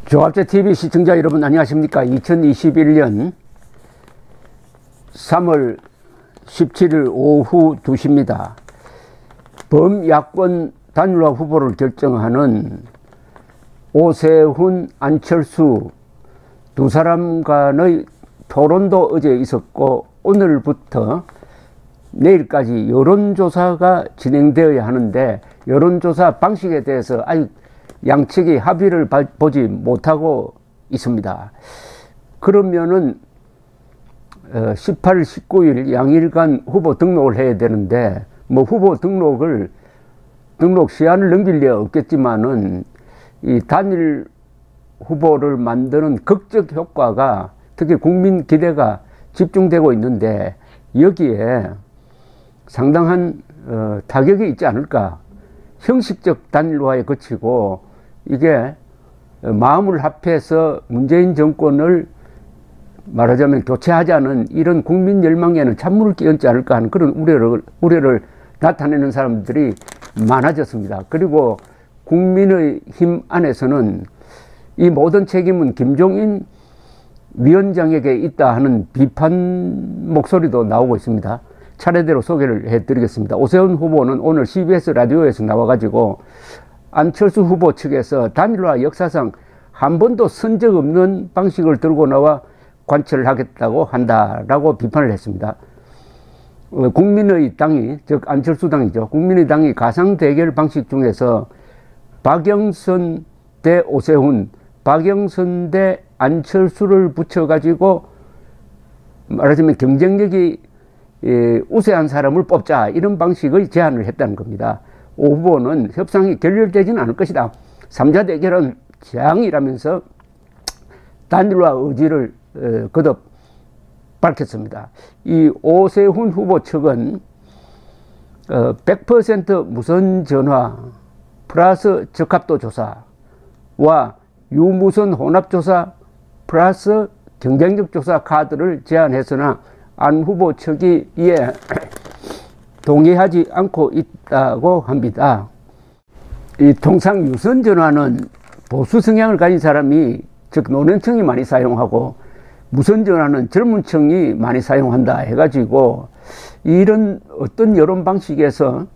조합제TV 시청자 여러분 안녕하십니까. 2021년 3월 17일 오후 2시입니다. 범야권 단일화 후보를 결정하는 오세훈, 안철수 두 사람 간의 토론도 어제 있었고, 오늘부터 내일까지 여론조사가 진행되어야 하는데, 여론조사 방식에 대해서 아직 양측이 합의를 보지 못하고 있습니다. 그러면은 18일, 19일 양일간 후보 등록을 해야 되는데, 뭐 후보 등록 시한을 넘길 리 없겠지만은 이 단일 후보를 만드는 극적 효과가, 특히 국민 기대가 집중되고 있는데, 여기에 상당한 타격이 있지 않을까. 형식적 단일화에 그치고 이게 마음을 합해서 문재인 정권을 말하자면 교체하자는 이런 국민 열망에는 찬물을 끼얹지 않을까 하는 그런 우려를 나타내는 사람들이 많아졌습니다. 그리고 국민의힘 안에서는 이 모든 책임은 김종인 위원장에게 있다 하는 비판 목소리도 나오고 있습니다. 차례대로 소개를 해드리겠습니다. 오세훈 후보는 오늘 CBS 라디오에서 나와가지고 안철수 후보 측에서 단일화 역사상 한 번도 쓴 적 없는 방식을 들고 나와 관철을 하겠다고 한다라고 비판을 했습니다. 국민의당이, 즉 안철수 당이죠. 국민의당이 가상 대결 방식 중에서 박영선 대 오세훈, 박영선 대 안철수를 붙여가지고 말하자면 경쟁력이 우세한 사람을 뽑자, 이런 방식의 제안을 했다는 겁니다. 오 후보는 협상이 결렬되지는 않을 것이다. 3자 대결은 재앙이라면서 단일화 의지를 거듭 밝혔습니다. 이 오세훈 후보 측은 100% 무선 전화 플러스 적합도 조사와 유무선 혼합 조사 플러스 경쟁력 조사 카드를 제안했으나 안 후보 측이 이에 동의하지 않고 있다고 합니다. 이 통상 유선 전화는 보수 성향을 가진 사람이, 즉 노년층이 많이 사용하고, 무선 전화는 젊은 층이 많이 사용한다 해가지고, 이런 어떤 여론조사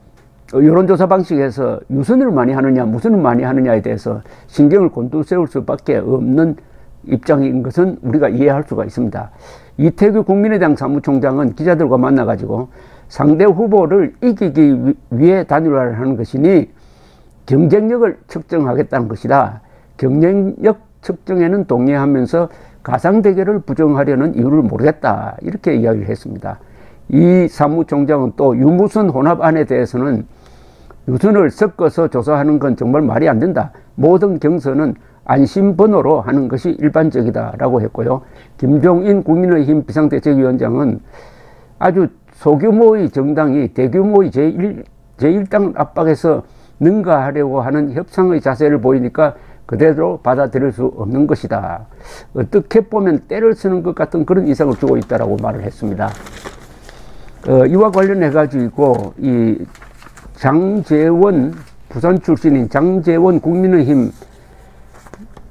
방식에서 유선을 많이 하느냐 무선을 많이 하느냐에 대해서 신경을 곤두세울 수밖에 없는 입장인 것은 우리가 이해할 수가 있습니다. 이태규 국민의당 사무총장은 기자들과 만나가지고 상대 후보를 이기기 위해 단일화를 하는 것이니 경쟁력을 측정하겠다는 것이다. 경쟁력 측정에는 동의하면서 가상대결을 부정하려는 이유를 모르겠다, 이렇게 이야기를 했습니다. 이 사무총장은 또 유무선 혼합안에 대해서는 유선을 섞어서 조사하는 건 정말 말이 안 된다. 모든 경선은 안심번호로 하는 것이 일반적이다 라고 했고요. 김종인 국민의힘 비상대책위원장은 아주 소규모의 정당이 대규모의 제1당 압박에서 능가하려고 하는 협상의 자세를 보이니까 그대로 받아들일 수 없는 것이다. 어떻게 보면 때를 쓰는 것 같은 그런 인상을 주고 있다라고 말을 했습니다. 이와 관련해 가지고 이 장제원, 부산 출신인 장제원 국민의힘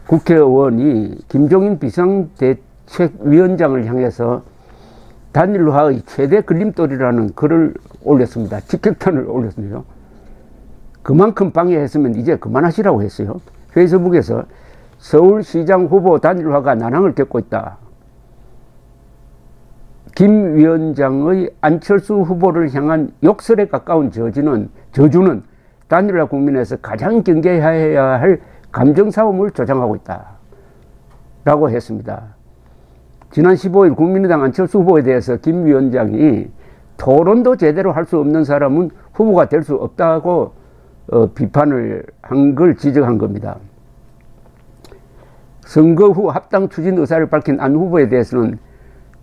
국회의원이 김종인 비상대책위원장을 향해서 단일화의 최대 걸림돌이라는 글을 올렸습니다. 직격탄을 올렸습니다. 그만큼 방해했으면 이제 그만하시라고 했어요. 페이스북에서 서울시장 후보 단일화가 난항을 겪고 있다. 김 위원장의 안철수 후보를 향한 욕설에 가까운 저주는 단일화 국민에서 가장 경계해야 할 감정싸움을 조장하고 있다 라고 했습니다. 지난 15일 국민의당 안철수 후보에 대해서 김 위원장이 토론도 제대로 할 수 없는 사람은 후보가 될 수 없다고 비판을 한 걸 지적한 겁니다. 선거 후 합당 추진 의사를 밝힌 안 후보에 대해서는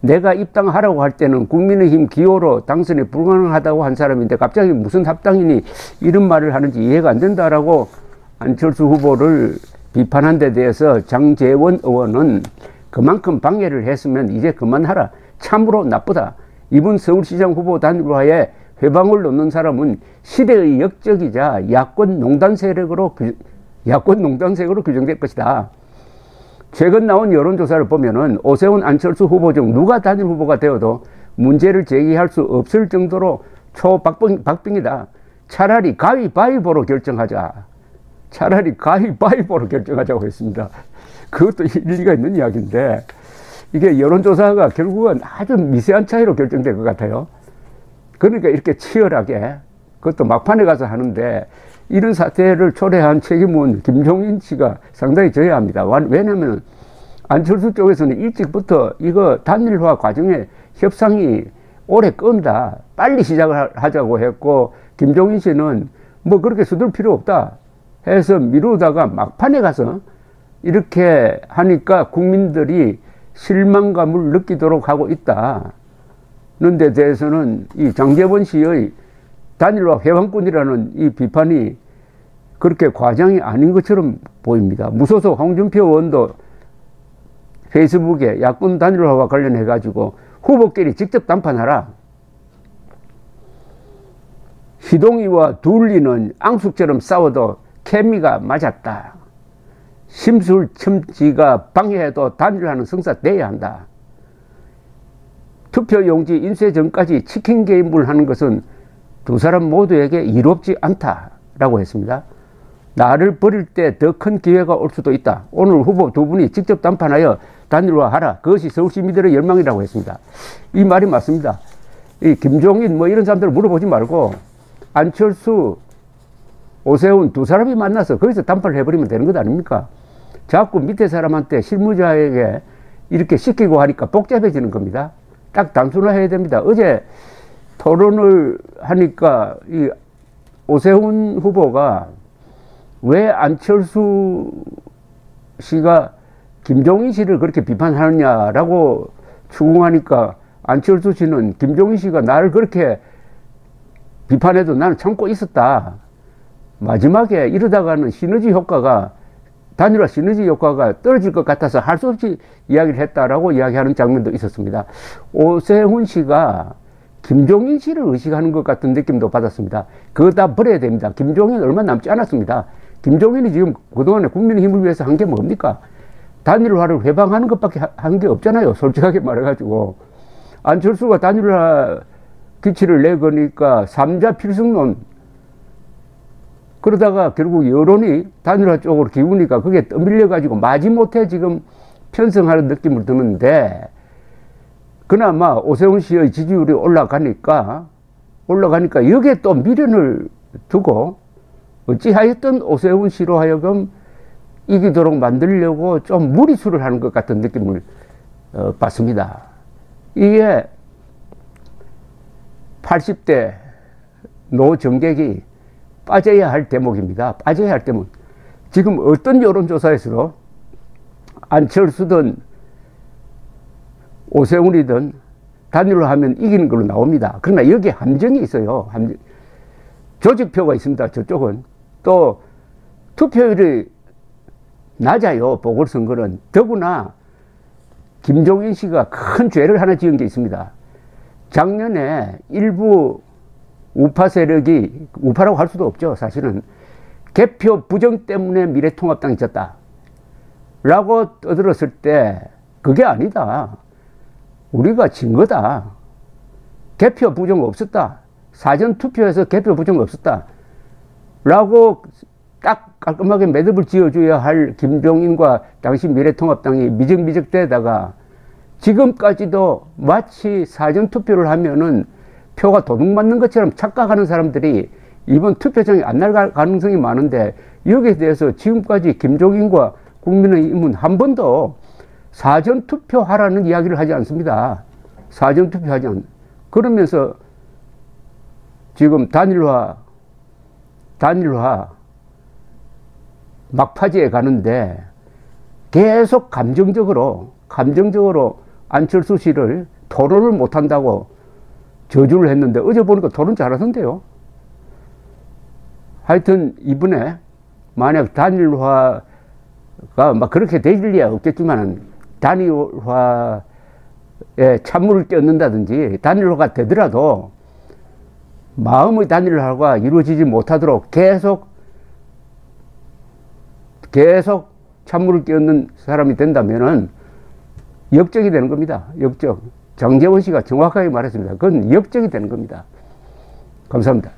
내가 입당하라고 할 때는 국민의힘 기호로 당선이 불가능하다고 한 사람인데 갑자기 무슨 합당이니 이런 말을 하는지 이해가 안 된다라고 안철수 후보를 비판한 데 대해서 장제원 의원은 그만큼 방해를 했으면 이제 그만하라. 참으로 나쁘다. 이번 서울시장 후보 단일화에 회방을 놓는 사람은 시대의 역적이자 야권 농단 세력으로 규정될 것이다. 최근 나온 여론조사를 보면은 오세훈 안철수 후보 중 누가 단일 후보가 되어도 문제를 제기할 수 없을 정도로 초박빙이다. 차라리 가위바위보로 결정하자. 차라리 가위바위보로 결정하자고 했습니다. 그것도 일리가 있는 이야기인데 이게 여론조사가 결국은 아주 미세한 차이로 결정될 것 같아요. 그러니까 이렇게 치열하게 그것도 막판에 가서 하는데 이런 사태를 초래한 책임은 김종인 씨가 상당히 져야 합니다. 왜냐하면 안철수 쪽에서는 일찍부터 이거 단일화 과정에 협상이 오래 끈다. 빨리 시작을 하자고 했고 김종인 씨는 뭐 그렇게 서둘 필요 없다 해서 미루다가 막판에 가서 이렇게 하니까 국민들이 실망감을 느끼도록 하고 있다. 는 데 대해서는 이 장제원 씨의 단일화 회방꾼이라는 이 비판이 그렇게 과장이 아닌 것처럼 보입니다. 무소속 홍준표 의원도 페이스북에 야권 단일화와 관련해 가지고 후보끼리 직접 담판하라. 희동이와 둘리는 앙숙처럼 싸워도 케미가 맞았다. 심술첨지가 방해해도 단일화는 성사돼야 한다. 투표용지 인쇄 전까지 치킨 게임을 하는 것은 두 사람 모두에게 이롭지 않다라고 했습니다. 나를 버릴 때 더 큰 기회가 올 수도 있다. 오늘 후보 두 분이 직접 담판하여 단일화하라. 그것이 서울 시민들의 열망이라고 했습니다. 이 말이 맞습니다. 이 김종인 뭐 이런 사람들 물어보지 말고 안철수, 오세훈 두 사람이 만나서 거기서 담판을 해버리면 되는 것 아닙니까? 자꾸 밑에 사람한테 실무자에게 이렇게 시키고 하니까 복잡해지는 겁니다. 딱 단순화해야 됩니다. 어제 토론을 하니까 이 오세훈 후보가 왜 안철수 씨가 김종인 씨를 그렇게 비판하느냐라고 추궁하니까 안철수 씨는 김종인 씨가 나를 그렇게 비판해도 나는 참고 있었다. 마지막에 이러다가는 시너지 효과가 단일화 시너지 효과가 떨어질 것 같아서 할 수 없이 이야기를 했다라고 이야기하는 장면도 있었습니다. 오세훈 씨가 김종인 씨를 의식하는 것 같은 느낌도 받았습니다. 그거 다 버려야 됩니다. 김종인 얼마 남지 않았습니다. 김종인이 지금 그동안에 국민의힘을 위해서 한 게 뭡니까? 단일화를 회방하는 것밖에 한 게 없잖아요. 솔직하게 말해가지고. 안철수가 단일화 기치를 내거니까 3자 필승론. 그러다가 결국 여론이 단일화 쪽으로 기우니까 그게 떠밀려가지고 마지못해 지금 편성하는 느낌을 드는데 그나마 오세훈 씨의 지지율이 올라가니까 여기에 또 미련을 두고 어찌하였든 오세훈 씨로 하여금 이기도록 만들려고 좀 무리수를 하는 것 같은 느낌을 받습니다. 이게 80대 노정객이 빠져야 할 대목입니다. 빠져야 할 대목. 지금 어떤 여론조사에서도 안철수든 오세훈이든 단일화하면 이기는 걸로 나옵니다. 그러나 여기에 함정이 있어요. 조직표가 있습니다. 저쪽은. 또 투표율이 낮아요. 보궐선거는. 더구나 김종인 씨가 큰 죄를 하나 지은 게 있습니다. 작년에 일부 우파 세력이, 우파라고 할 수도 없죠. 사실은 개표 부정 때문에 미래통합당이 졌다 라고 떠들었을 때 그게 아니다. 우리가 진 거다. 개표 부정 없었다. 사전투표에서 개표 부정 없었다 라고 딱 깔끔하게 매듭을 지어줘야 할 김종인과 당시 미래통합당이 미적미적대다가 지금까지도 마치 사전투표를 하면은 표가 도둑맞는 것처럼 착각하는 사람들이 이번 투표장에 안 나갈 가능성이 많은데 여기에 대해서 지금까지 김종인과 국민의힘은 한 번도 사전투표 하라는 이야기를 하지 않습니다. 사전투표 하지 않. 그러면서 지금 단일화 막바지에 가는데 계속 감정적으로 안철수 씨를 토론을 못한다고 저주를 했는데 어제 보니까 토론 잘하던데요. 하여튼 이번에 만약 단일화가 막 그렇게 될 리야 없겠지만 단일화에 찬물을 끼얹는다든지 단일화가 되더라도 마음의 단일화가 이루어지지 못하도록 계속 찬물을 끼얹는 사람이 된다면은 역적이 되는 겁니다. 역적. 장제원 씨가 정확하게 말했습니다. 그건 역적이 되는 겁니다. 감사합니다.